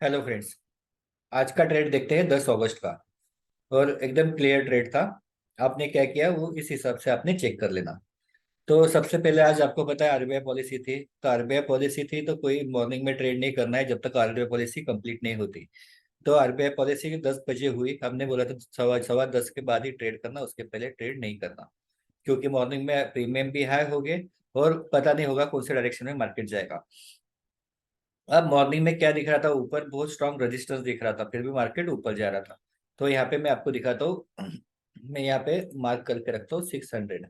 Hello friends. आज का trade देखते हैं 10 अगस्त का। और एकदम क्लियर ट्रेड था। आपने क्या किया वो इस हिसाब से आपने चेक कर लेना। तो सबसे पहले आज आपको पता है आरबीआई पॉलिसी थी, तो आरबीआई पॉलिसी थी तो कोई मॉर्निंग में ट्रेड नहीं करना है जब तक आरबीआई पॉलिसी कंप्लीट नहीं होती। तो आरबीआई पॉलिसी की 10 बजे हुई, हमने बोला था सवा सवा 10 के बाद ही ट्रेड करना, उसके पहले ट्रेड नहीं करना। क्योंकि मॉर्निंग में प्रीमियम भी हाई हो गए और पता नहीं होगा कौन से डायरेक्शन में मार्केट जाएगा। अब मॉर्निंग में क्या दिख रहा था, ऊपर बहुत स्ट्रॉन्ग रेजिस्टेंस दिख रहा था, फिर भी मार्केट ऊपर जा रहा था। तो यहाँ पे मैं आपको दिखाता हूँ। मैं यहाँ पे मार्क करके रखता हूँ 600,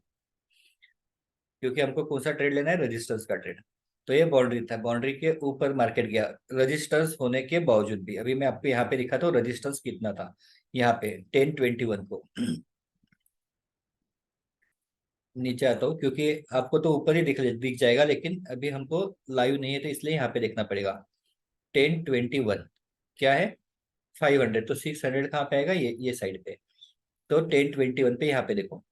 क्योंकि हमको कौन सा ट्रेड लेना है, रेजिस्टेंस का ट्रेड। तो ये बाउंड्री था, बाउंड्री के ऊपर मार्केट गया रेजिस्टेंस होने के बावजूद भी। अभी मैं आपको यहाँ पे दिखाता हूँ रेजिस्टेंस कितना था। यहाँ पे 1021 को नीचे आता हूँ, क्योंकि आपको तो ऊपर ही दिख जाएगा, लेकिन अभी हमको लाइव नहीं है तो इसलिए यहाँ पे देखना पड़ेगा। 1021 क्या है, 500। तो 600 कहाँ पे आएगा, ये साइड पे। तो 1021 पे यहाँ पे देखो,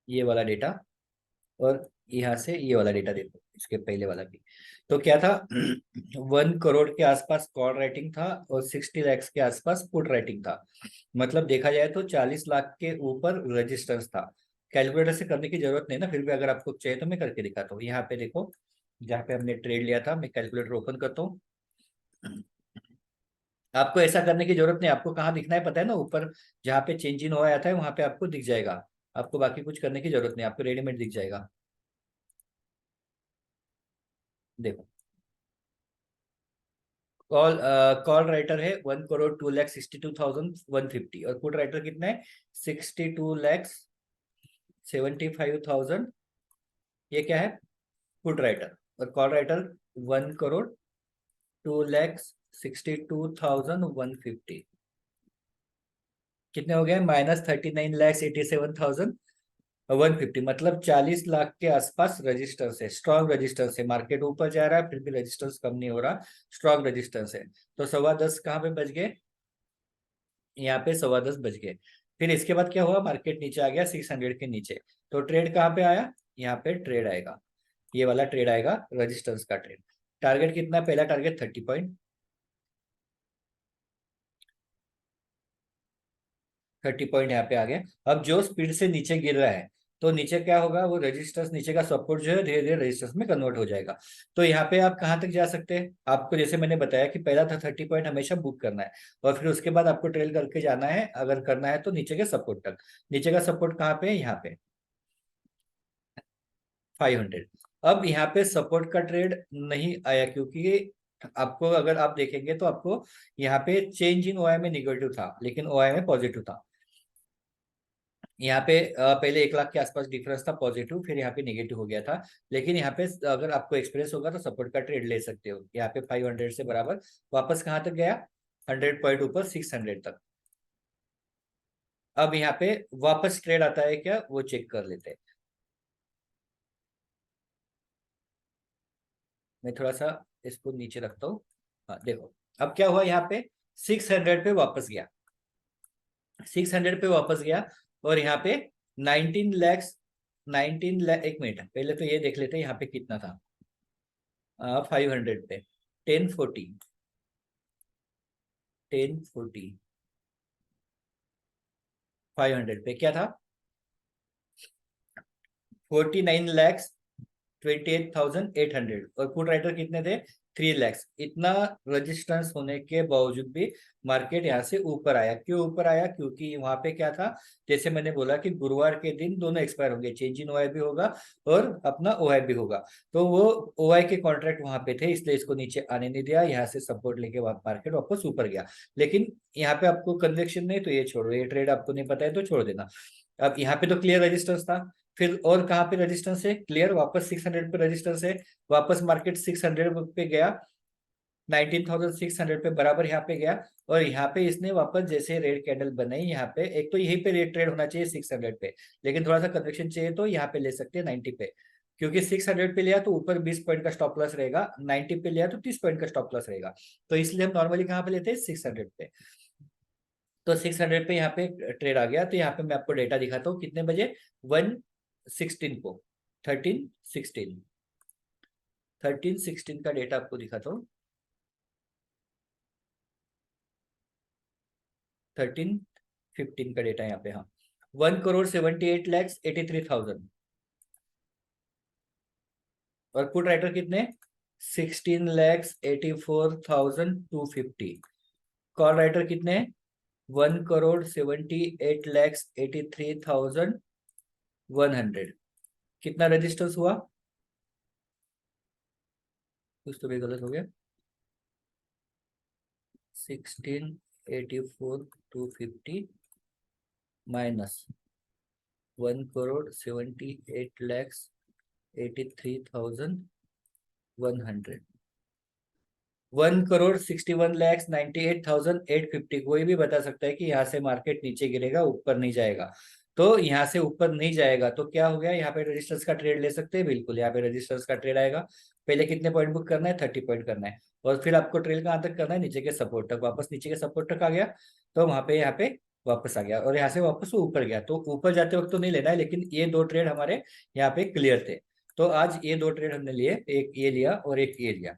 ये वाला डेटा। और यहाँ से ये वाला डेटा देखो, इसके पहले वाला भी। तो क्या था, 1 करोड़ के आसपास कॉल राइटिंग था और 60 लाख के आसपास पुट राइटिंग था। मतलब देखा जाए तो 40 लाख के ऊपर रेजिस्टेंस था। कैलकुलेटर से करने की जरूरत नहीं ना, फिर भी अगर आपको चाहिए तो मैं करके दिखाता हूँ। यहाँ पे देखो, जहाँ पे हमने ट्रेड लिया था, मैं कैलकुलेटर ओपन करता हूँ। आपको ऐसा करने की जरूरत नहीं, आपको कहाँ दिखना है पता है ना, ऊपर जहाँ पे चेंज इन हुआ आता है वहां पे आपको दिख जाएगा। आपको बाकी कुछ करने की जरूरत नहीं, आपको रेडीमेड दिख जाएगा। देखो, कॉल राइटर है 1 करोड़ 2,62,150 और पुट राइटर कितना है, 62,75,000। ये क्या है, पुट राइटर। और कॉल राइटर 1 करोड़ 2,62,150। कितने हो गए, -39,87,150। मतलब 40 लाख के आसपास रजिस्टेंस है, स्ट्रॉन्ग रजिस्टेंस है। मार्केट ऊपर जा रहा है फिर भी रजिस्टेंस कम नहीं हो रहा, स्ट्रॉन्ग रजिस्टेंस है। तो सवा दस कहाँ पे बच गए, यहाँ पे सवा दस बज गए। फिर इसके बाद क्या हुआ, मार्केट नीचे आ गया 600 के नीचे। तो ट्रेड कहाँ पे आया, यहाँ पे ट्रेड आएगा, ये वाला ट्रेड आएगा, रजिस्टेंस का ट्रेड। टारगेट कितना, पहला टारगेट 30 पॉइंट, 30 पॉइंट यहाँ पे आ गया। अब जो स्पीड से नीचे गिर रहा है, तो नीचे क्या होगा, वो रेजिस्टेंस, नीचे का सपोर्ट जो है धीरे धीरे रेजिस्टेंस में कन्वर्ट हो जाएगा। तो यहाँ पे आप कहाँ तक जा सकते हैं, आपको जैसे मैंने बताया कि पहला था 30 पॉइंट हमेशा बुक करना है, और फिर उसके बाद आपको ट्रेल करके जाना है, अगर करना है तो नीचे के सपोर्ट तक। नीचे का सपोर्ट कहाँ पे है, यहाँ पे 500। अब यहाँ पे सपोर्ट का ट्रेड नहीं आया, क्योंकि आपको अगर आप देखेंगे तो आपको यहाँ पे चेंज इन ओआई में निगेटिव था, लेकिन ओआई में पॉजिटिव था। यहाँ पे पहले 1 लाख के आसपास डिफरेंस था पॉजिटिव, फिर यहाँ पे नेगेटिव हो गया था। लेकिन यहाँ पे अगर आपको एक्सपीरियंस होगा तो सपोर्ट का ट्रेड ले सकते हो। यहाँ पे 500 से बराबर वापस कहाँ तक गया, 100 पॉइंट ऊपर 600 तक। अब यहाँ पे वापस ट्रेड आता है क्या, वो चेक कर लेते हैं। मैं थोड़ा सा इसको नीचे रखता हूँ। हाँ देखो, अब क्या हुआ, यहाँ पे 600 पे वापस गया, 600 पे वापस गया। और यहाँ पे 19 लैक्स, 19 लाख, एक मिनट पहले तो ये देख लेते हैं यहाँ पे कितना था। 500 पे 1040, 1040, 500 पे क्या था, 49,28,800। और पुट राइटर कितने थे, 3 लैक्स। इतना रजिस्टेंस होने के बावजूद भी मार्केट यहाँ से ऊपर आया। क्यों ऊपर आया, क्योंकि वहां पे क्या था, जैसे मैंने बोला कि गुरुवार के दिन दोनों एक्सपायर होंगे, चेंज इन ओआई भी होगा और अपना ओआई भी होगा। तो वो ओआई के कॉन्ट्रैक्ट वहां पे थे, इसलिए इसको नीचे आने नहीं दिया, यहाँ से सपोर्ट लेके मार्केट वापस ऊपर गया। लेकिन यहाँ पे आपको कन्वेक्शन नहीं, तो ये छोड़ो, ये ट्रेड आपको नहीं पता है तो छोड़ देना। अब यहाँ पे तो क्लियर रेजिस्टेंस था। फिर और कहाँ पे रेजिस्टेंस है, क्लियर वापस 600 पे रेजिस्टेंस है। वापस मार्केट 600 पे गया, 19,600 पे बराबर यहाँ पे गया। और यहाँ पे इसने वापस जैसे रेड कैंडल बनाई, यहाँ पे एक तो यहीं पे रेड ट्रेड होना चाहिए 600 पे, लेकिन थोड़ा सा कन्वेक्शन चाहिए तो यहाँ पे ले सकते हैं 90 पे। क्योंकि 600 पे लिया तो ऊपर 20 पॉइंट का स्टॉप लॉस रहेगा, 90 पे लिया तो 30 पॉइंट का स्टॉप लॉस रहेगा। तो इसलिए हम नॉर्मली कहाँ पे लेते हैं, 600 पे। तो 600 पे यहाँ पे ट्रेड आ गया। तो यहाँ पे मैं आपको डेटा दिखाता हूँ कितने बजे, 1:16 को, 13:16, 13:16 का डेटा आपको दिखाता हूँ। 13:15 का डेटा यहाँ पे, हाँ, 1,78,83,000। और पुट राइटर कितने, 16,84,250। कॉल राइटर कितने, 1,78,83,100। कितना रजिस्टर्स हुआ, कुछ तो भी गलत हो गया, 16,84,250 माइनस 1,78,83,100, 1,61,98,850। कोई भी बता सकता है कि यहाँ से मार्केट नीचे गिरेगा, ऊपर नहीं जाएगा। तो यहाँ से ऊपर नहीं जाएगा तो क्या हो गया, यहाँ पे रजिस्टर्स का ट्रेड ले सकते हैं, बिल्कुल यहाँ पे रजिस्टर्स का ट्रेड आएगा। पहले कितने पॉइंट बुक करना है, 30 पॉइंट करना है। और फिर आपको ट्रेड कहाँ तक करना है, नीचे के सपोर्ट तक। वापस नीचे के सपोर्ट तक आ गया तो वहां पे यहाँ पे वापस आ गया, और यहाँ से वापस वो ऊपर गया। तो ऊपर जाते वक्त तो नहीं लेना है, लेकिन ये दो ट्रेड हमारे यहाँ पे क्लियर थे। तो आज ये दो ट्रेड हमने लिए, एक ये लिया और एक ये लिया।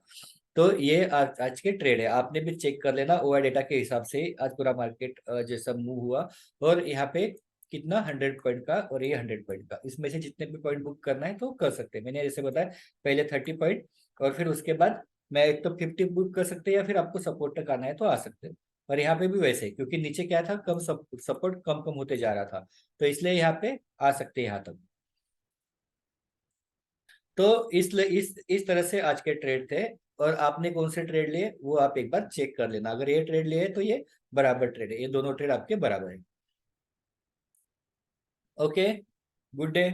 तो ये आज के ट्रेड है, आपने भी चेक कर लेना ओआई डेटा के हिसाब से आज पूरा मार्केट जैसा मूव हुआ। और यहाँ पे कितना, 100 पॉइंट का और ये 100 पॉइंट का, इसमें से जितने भी पॉइंट बुक करना है तो कर सकते हैं। मैंने जैसे बताया, पहले 30 पॉइंट, और फिर उसके बाद मैं एक तो 50 बुक कर सकते हैं, या फिर आपको सपोर्ट तक आना है तो आ सकते हैं। और यहाँ पे भी वैसे ही, क्योंकि नीचे क्या था, कम सपोर्ट कम कम होते जा रहा था, तो इसलिए यहाँ पे आ सकते हैं यहाँ तक। तो इस तरह से आज के ट्रेड थे। और आपने कौन से ट्रेड लिए वो आप एक बार चेक कर लेना। अगर ये ट्रेड लिए तो ये बराबर ट्रेड है, ये दोनों ट्रेड आपके बराबर है। Okay, good day.